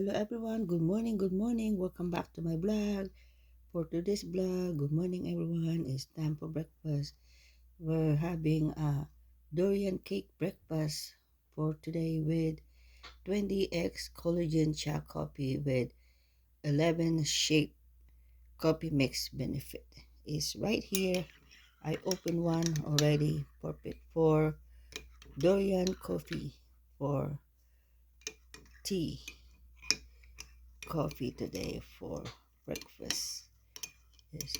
hello everyone. Good morning, good morning. Welcome back to my blog. For today's blog, good morning everyone. It's time for breakfast. We're having a durian cake breakfast for today with 20x collagen chai coffee with 11 shape coffee mix benefit. It's right here. I opened one already. Perfect for durian coffee for tea. Coffee today for breakfast is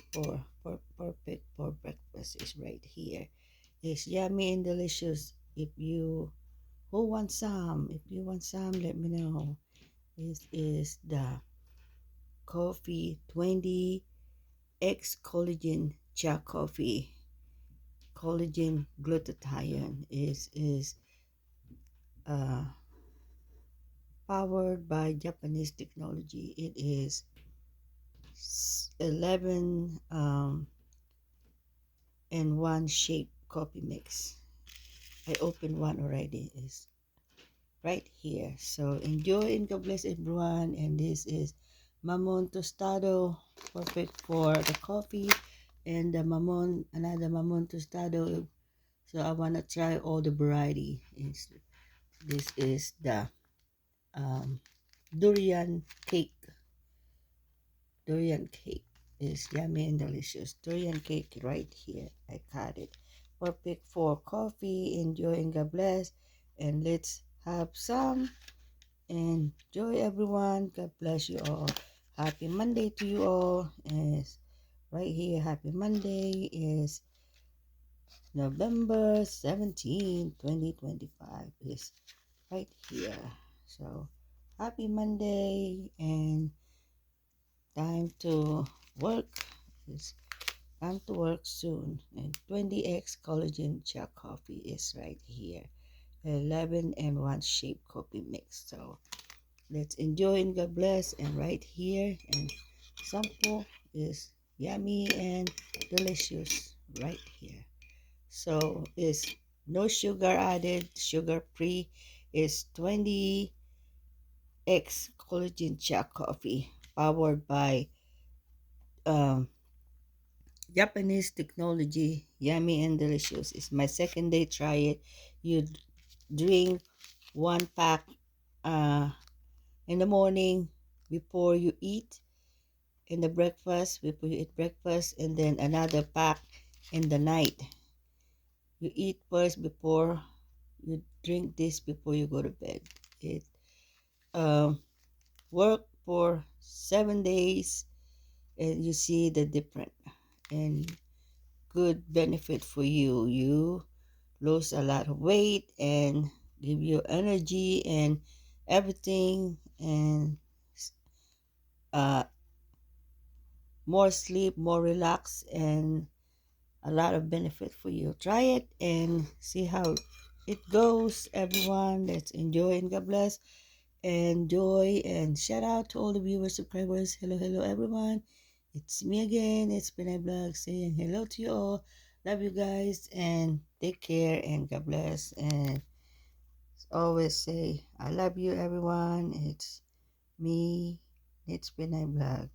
perfect for breakfast is right here. It's yummy and delicious. If you want some, let me know. This is the coffee 20x collagen chai coffee. Collagen glutathione is uh powered by Japanese technology. It is 11 and one shape coffee mix. I opened one already. Is right here. So enjoy and God bless everyone. And this is Mamon Tostado, perfect for the coffee, and the Mamon, another Mamon Tostado. So I wanna try all the variety. This is the um, durian cake. Durian cake is yummy and delicious. Durian cake right here. I cut it. Perfect for coffee. Enjoy and God bless. And let's have some. Enjoy everyone. God bless you all. Happy Monday to you all. Is right here. Happy Monday is November 17, 2025. Is right here. So happy Monday and time to work. It's time to work soon. And 20x collagen chai coffee is right here. 11 and 1 shape coffee mix. So let's enjoy and God bless. And right here, and sample is yummy and delicious right here. So it's no sugar added, sugar free. Is 20x collagen chai coffee powered by um, Japanese technology, yummy and delicious. It's my second day try it. You drink one pack in the morning before you eat, in the breakfast before you eat breakfast, and then another pack in the night. You eat first before you drink this before you go to bed. It work for 7 days, and you see the different and good benefit for you. You lose a lot of weight and give you energy and everything, and uh, more sleep, more relax, and a lot of benefit for you. Try it and see how it goes, everyone. Let's enjoy and God bless. Enjoy and shout out to all the viewers, subscribers. Hello, hello, everyone. It's me again. It's Pinay Vlog saying hello to you all. Love you guys and take care and God bless. And always say I love you, everyone. It's me. It's Pinay Vlog.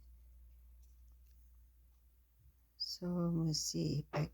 So let's see if I can.